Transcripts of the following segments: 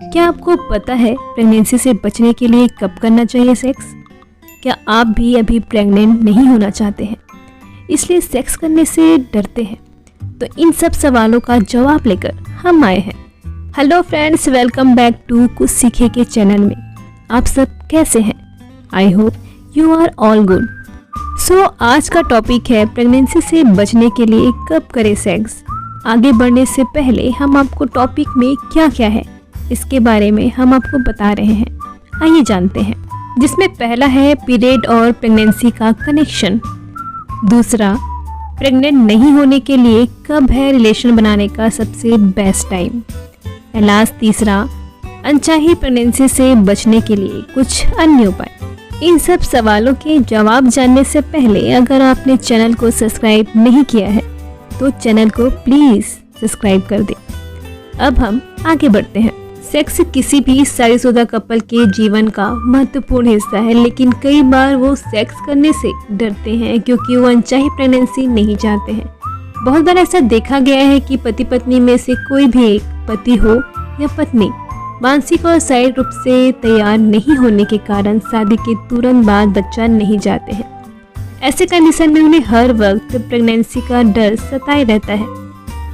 क्या आपको पता है प्रेगनेंसी से बचने के लिए कब करना चाहिए सेक्स? क्या आप भी अभी प्रेग्नेंट नहीं होना चाहते हैं, इसलिए सेक्स करने से डरते हैं? तो इन सब सवालों का जवाब लेकर हम आए हैं। Hello friends, welcome back to कुछ सीखे के चैनल में। आप सब कैसे हैं? I hope you are all good. So आज का टॉपिक है प्रेगनेंसी से बचने के लिए कब करें सेक्स। आगे बढ़ने से पहले हम आपको टॉपिक में क्या क्या है इसके बारे में हम आपको बता रहे हैं। आइए जानते हैं। जिसमें पहला है पीरियड और प्रेगनेंसी का कनेक्शन। दूसरा, प्रेग्नेंट नहीं होने के लिए कब है रिलेशन बनाने का सबसे बेस्ट टाइम। लास्ट तीसरा, अनचाही प्रेगनेंसी से बचने के लिए कुछ अन्य उपाय। इन सब सवालों के जवाब जानने से पहले अगर आपने चैनल को सब्सक्राइब नहीं किया है तो चैनल को प्लीज़ सब्सक्राइब कर दें। अब हम आगे बढ़ते हैं। सेक्स किसी भी शादीशुदा कपल के जीवन का महत्वपूर्ण हिस्सा है, लेकिन कई बार वो सेक्स करने से डरते हैं क्योंकि वो अनचाही प्रेगनेंसी नहीं चाहते हैं। बहुत बार ऐसा देखा गया है कि पति पत्नी में से कोई भी एक, पति हो या पत्नी, मानसिक और शारीरिक रूप से तैयार नहीं होने के कारण शादी के तुरंत बाद बच्चा नहीं चाहते हैं। ऐसे कंडीशन में उन्हें हर वक्त प्रेगनेंसी का डर सताए रहता है।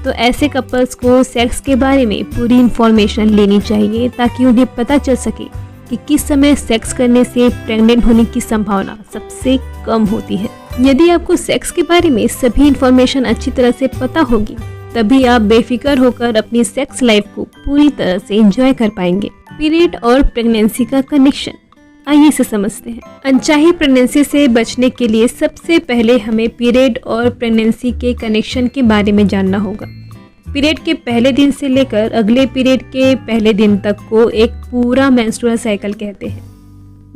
तो ऐसे कपल्स को सेक्स के बारे में पूरी इंफॉर्मेशन लेनी चाहिए ताकि उन्हें पता चल सके कि किस समय सेक्स करने से प्रेग्नेंट होने की संभावना सबसे कम होती है। यदि आपको सेक्स के बारे में सभी इंफॉर्मेशन अच्छी तरह से पता होगी तभी आप बेफिक्र होकर अपनी सेक्स लाइफ को पूरी तरह से एंजॉय कर पाएंगे। पीरियड और प्रेगनेंसी का कनेक्शन, आइए इसे समझते हैं। अनचाही प्रेगनेंसी से बचने के लिए सबसे पहले हमें पीरियड और प्रेगनेंसी के कनेक्शन के बारे में जानना होगा। पीरियड के पहले दिन से लेकर अगले पीरियड के पहले दिन तक को एक पूरा मेंस्ट्रुअल साइकिल कहते हैं।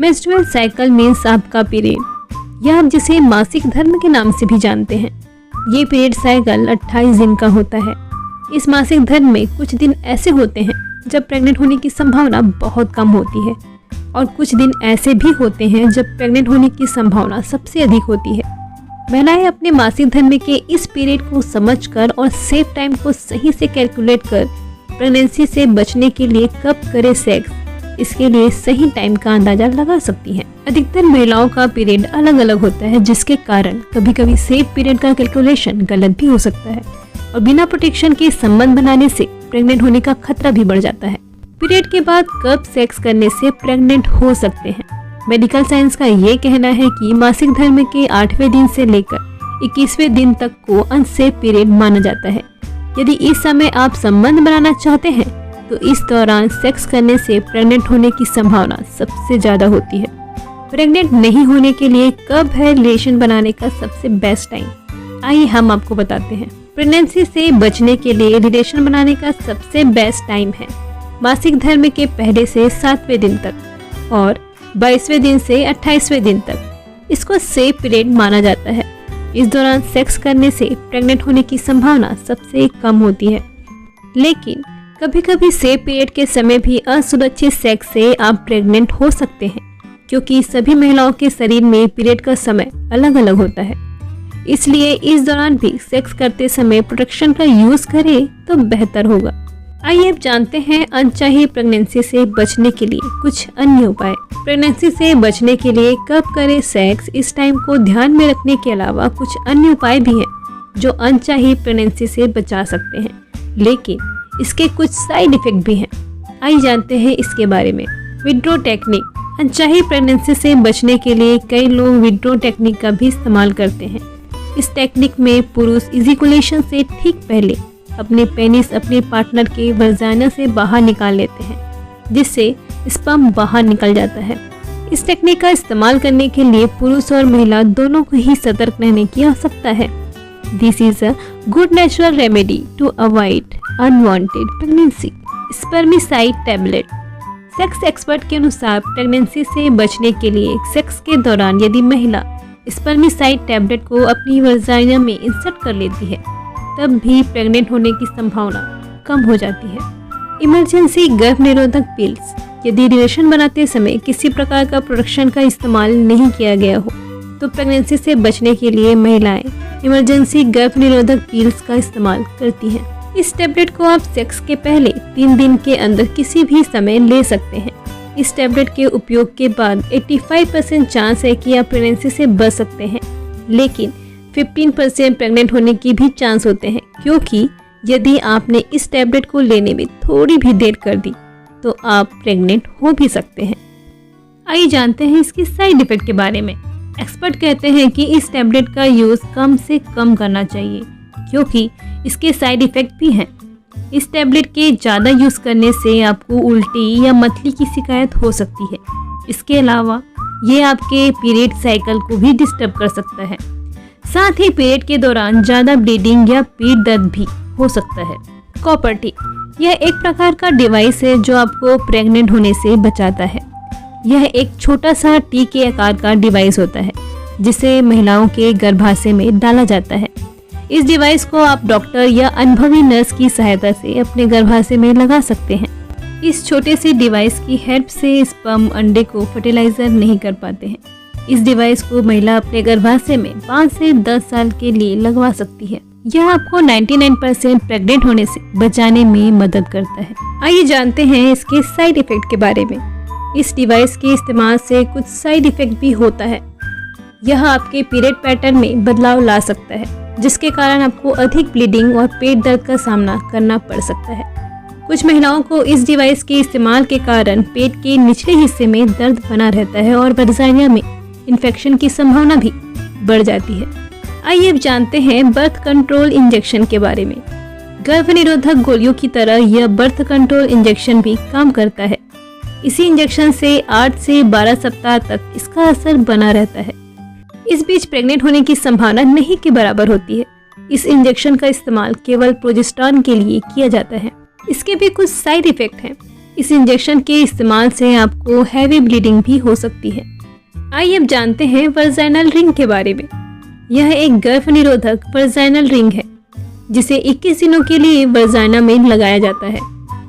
मेंस्ट्रुअल साइकिल मीन्स आपका पीरियड, या आप जिसे मासिक धर्म के नाम से भी जानते हैं। ये पीरियड साइकिल 28 दिन का होता है। इस मासिक धर्म में कुछ दिन ऐसे होते हैं जब प्रेग्नेंट होने की संभावना बहुत कम होती है और कुछ दिन ऐसे भी होते हैं जब प्रेग्नेंट होने की संभावना सबसे अधिक होती है। महिलाएं अपने मासिक धर्म के इस पीरियड को समझकर और सेफ टाइम को सही से कैलकुलेट कर प्रेगनेंसी से बचने के लिए कब करें सेक्स, इसके लिए सही टाइम का अंदाजा लगा सकती हैं। अधिकतर महिलाओं का पीरियड अलग अलग होता है, जिसके कारण कभी कभी सेफ पीरियड का कैलकुलेशन गलत भी हो सकता है और बिना प्रोटेक्शन के संबंध बनाने से प्रेग्नेंट होने का खतरा भी बढ़ जाता है। पीरियड के बाद कब सेक्स करने से प्रेग्नेंट हो सकते हैं? मेडिकल साइंस का ये कहना है कि मासिक धर्म के 8वें दिन से लेकर 21वें दिन तक को अनसेफ पीरियड माना जाता है। यदि इस समय आप संबंध बनाना चाहते हैं तो इस दौरान सेक्स करने से प्रेग्नेंट होने की संभावना सबसे ज़्यादा होती है। प्रेग्नेंट नहीं होने के लिए कब है रिलेशन बनाने का सबसे बेस्ट टाइम? आइए हम आपको बताते हैं। प्रेगनेंसी से बचने के लिए रिलेशन बनाने का सबसे बेस्ट टाइम है मासिक धर्म के पहले से 7वें दिन तक और 22वें दिन से 28वें दिन तक। इसको सेफ पीरियड माना जाता है। इस दौरान सेक्स करने से प्रेग्नेंट होने की संभावना सबसे कम होती है, लेकिन कभी कभी सेफ पीरियड के समय भी असुरक्षित सेक्स से आप प्रेग्नेंट हो सकते हैं, क्योंकि सभी महिलाओं के शरीर में पीरियड का समय अलग अलग होता है। इसलिए इस दौरान भी सेक्स करते समय प्रोटेक्शन का यूज करें तो बेहतर होगा। आइए अब जानते हैं अनचाही प्रेगनेंसी से बचने के लिए कुछ अन्य उपाय। प्रेगनेंसी से बचने के लिए कब करें सेक्स, इस टाइम को ध्यान में रखने के अलावा कुछ अन्य उपाय भी हैं जो अनचाही प्रेगनेंसी से बचा सकते हैं, लेकिन इसके कुछ साइड इफेक्ट भी हैं। आइए जानते हैं इसके बारे में। Withdraw technique. अनचाही प्रेगनेंसी से बचने के लिए कई लोग विड्रो टेक्निक का भी इस्तेमाल करते हैं। इस टेक्निक में पुरुष इजिकुलेशन से ठीक पहले अपने पेनिस अपने पार्टनर के वजाना से बाहर निकाल लेते हैं, जिससे स्पर्म बाहर निकल जाता है। इस टेक्निक का इस्तेमाल करने के लिए पुरुष और महिला दोनों को ही सतर्क रहने की आवश्यकता है। This is a good natural remedy to avoid unwanted pregnancy. Spermicide tablet. Sex expert के अनुसार प्रेगनेंसी से बचने के लिए सेक्स के दौरान यदि महिला स्पर्मिसाइड टैबलेट को अपनी वजाइना में इंसर्ट कर लेती है तब भी प्रेग्नेंट होने की संभावना कम हो जाती है। इमरजेंसी गर्भ निरोधक पिल्स। यदि रिलेशन बनाते समय किसी प्रकार का प्रोटेक्शन का इस्तेमाल नहीं किया गया हो तो प्रेगनेंसी से बचने के लिए महिलाएं इमरजेंसी गर्भ निरोधक पिल्स का इस्तेमाल करती हैं। इस टैबलेट को आप सेक्स के पहले 3 दिन के अंदर किसी भी समय ले सकते हैं। इस टैबलेट के उपयोग के बाद 85% चांस है कि आप प्रेगनेंसी से बच सकते हैं, लेकिन 15% प्रेग्नेंट होने की भी चांस होते हैं, क्योंकि यदि आपने इस टैबलेट को लेने में थोड़ी भी देर कर दी तो आप प्रेग्नेंट हो भी सकते हैं। आइए जानते हैं इसके साइड इफेक्ट के बारे में। एक्सपर्ट कहते हैं कि इस टैबलेट का यूज़ कम से कम करना चाहिए, क्योंकि इसके साइड इफ़ेक्ट भी हैं। इस टैबलेट के ज़्यादा यूज़ करने से आपको उल्टी या मतली की शिकायत हो सकती है। इसके अलावा ये आपके पीरियड साइकिल को भी डिस्टर्ब कर सकता है। साथ ही पीरियड के दौरान ज़्यादा ब्लीडिंग या पीठ दर्द भी हो सकता है। कॉपर टी, यह एक प्रकार का डिवाइस है जो आपको प्रेग्नेंट होने से बचाता है। यह एक छोटा सा टी के आकार का डिवाइस होता है जिसे महिलाओं के गर्भाशय में डाला जाता है। इस डिवाइस को आप डॉक्टर या अनुभवी नर्स की सहायता से अपने गर्भाशय में लगा सकते हैं। इस छोटे से डिवाइस की हेल्प से स्पर्म अंडे को फर्टिलाइजर नहीं कर पाते हैं। इस डिवाइस को महिला अपने गर्भाशय में 5 से 10 साल के लिए लगवा सकती है। यह आपको 99% प्रेग्नेंट होने से बचाने में मदद करता है। आइए जानते हैं इसके साइड इफेक्ट के बारे में। इस डिवाइस के इस्तेमाल से कुछ साइड इफेक्ट भी होता है। यह आपके पीरियड पैटर्न में बदलाव ला सकता है, जिसके कारण आपको अधिक ब्लीडिंग और पेट दर्द का सामना करना पड़ सकता है। कुछ महिलाओं को इस डिवाइस के इस्तेमाल के कारण पेट के निचले हिस्से में दर्द बना रहता है और वजाइना में इन्फेक्शन की संभावना भी बढ़ जाती है। आइए अब जानते हैं बर्थ कंट्रोल इंजेक्शन के बारे में। गर्भ निरोधक गोलियों की तरह यह बर्थ कंट्रोल इंजेक्शन भी काम करता है। इसी इंजेक्शन से 8 से 12 सप्ताह तक इसका असर बना रहता है। इस बीच प्रेग्नेंट होने की संभावना नहीं के बराबर होती है। इस इंजेक्शन का इस्तेमाल केवल प्रोजेस्टेरॉन के लिए किया जाता है। इसके भी कुछ साइड इफेक्ट हैं। इस इंजेक्शन के इस्तेमाल से आपको हैवी ब्लीडिंग भी हो सकती है। आइए अब जानते हैं वर्जाइनल रिंग के बारे में। यह एक गर्भ निरोधक वर्जाइनल रिंग है जिसे 21 दिनों के लिए वर्जाइना में लगाया जाता है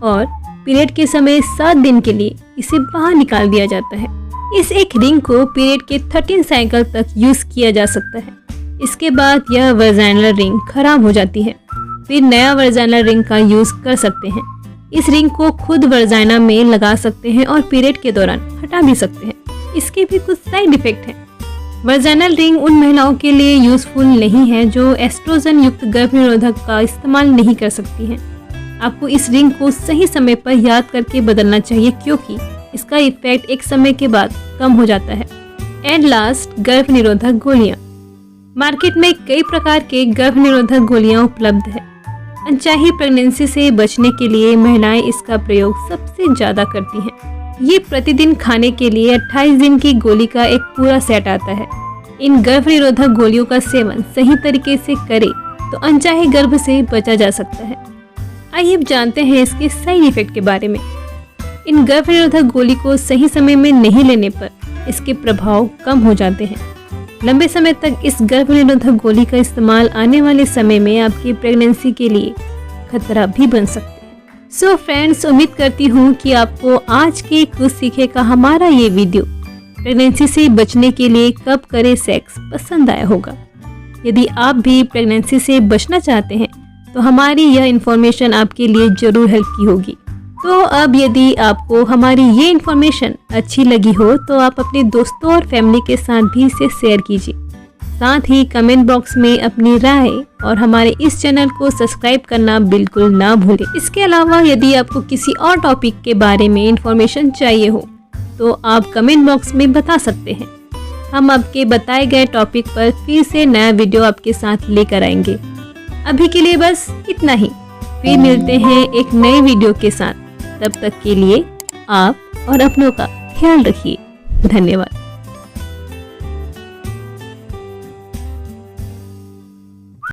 और पीरियड के समय 7 दिन के लिए इसे बाहर निकाल दिया जाता है। इस एक रिंग को पीरियड के 13 साइकिल तक यूज किया जा सकता है। इसके बाद यह वर्जाइनल रिंग खराब हो जाती है, फिर नया वर्जाइनल रिंग का यूज कर सकते हैं। इस रिंग को खुद वर्जाइना में लगा सकते हैं और पीरियड के दौरान हटा भी सकते हैं। इसके भी कुछ साइड इफेक्ट हैं। वर्जाइनल रिंग उन महिलाओं के लिए यूजफुल नहीं है जो एस्ट्रोजन युक्त गर्भ निरोधक का इस्तेमाल नहीं कर सकती हैं। आपको इस रिंग को सही समय पर याद करके बदलना चाहिए, क्योंकि इसका इफेक्ट एक समय के बाद कम हो जाता है। एंड लास्ट, गर्भ निरोधक गोलियां। मार्केट में कई प्रकार के गर्भ निरोधक गोलियां उपलब्ध है। अनचाही प्रेगनेंसी से बचने के लिए महिलाएं इसका प्रयोग सबसे ज्यादा करती हैं। ये प्रतिदिन खाने के लिए 28 दिन की गोली का एक पूरा सेट आता है। इन गर्भ निरोधक गोलियों का सेवन सही तरीके से करें तो अनचाहे गर्भ से बचा जा सकता है। आइए अब जानते हैं इसके साइड इफेक्ट के बारे में। इन गर्भ निरोधक गोली को सही समय में नहीं लेने पर इसके प्रभाव कम हो जाते हैं। लंबे समय तक इस गर्भ निरोधक गोली का इस्तेमाल आने वाले समय में आपकी प्रेगनेंसी के लिए खतरा भी बन सकता है। सो फ्रेंड्स, उम्मीद करती हूँ कि आपको आज के कुछ सीखे का हमारा ये वीडियो प्रेगनेंसी से बचने के लिए कब करें सेक्स पसंद आया होगा। यदि आप भी प्रेगनेंसी से बचना चाहते हैं तो हमारी यह इन्फॉर्मेशन आपके लिए ज़रूर हेल्प की होगी। तो अब यदि आपको हमारी ये इन्फॉर्मेशन अच्छी लगी हो तो आप अपने दोस्तों और फैमिली के साथ भी इसे शेयर कीजिए। साथ ही कमेंट बॉक्स में अपनी राय और हमारे इस चैनल को सब्सक्राइब करना बिल्कुल ना भूलें। इसके अलावा यदि आपको किसी और टॉपिक के बारे में इन्फॉर्मेशन चाहिए हो तो आप कमेंट बॉक्स में बता सकते हैं। हम आपके बताए गए टॉपिक पर फिर से नया वीडियो आपके साथ लेकर आएंगे। अभी के लिए बस इतना ही, फिर मिलते हैं एक नए वीडियो के साथ। तब तक के लिए आप और अपनों का ख्याल रखिए। धन्यवाद।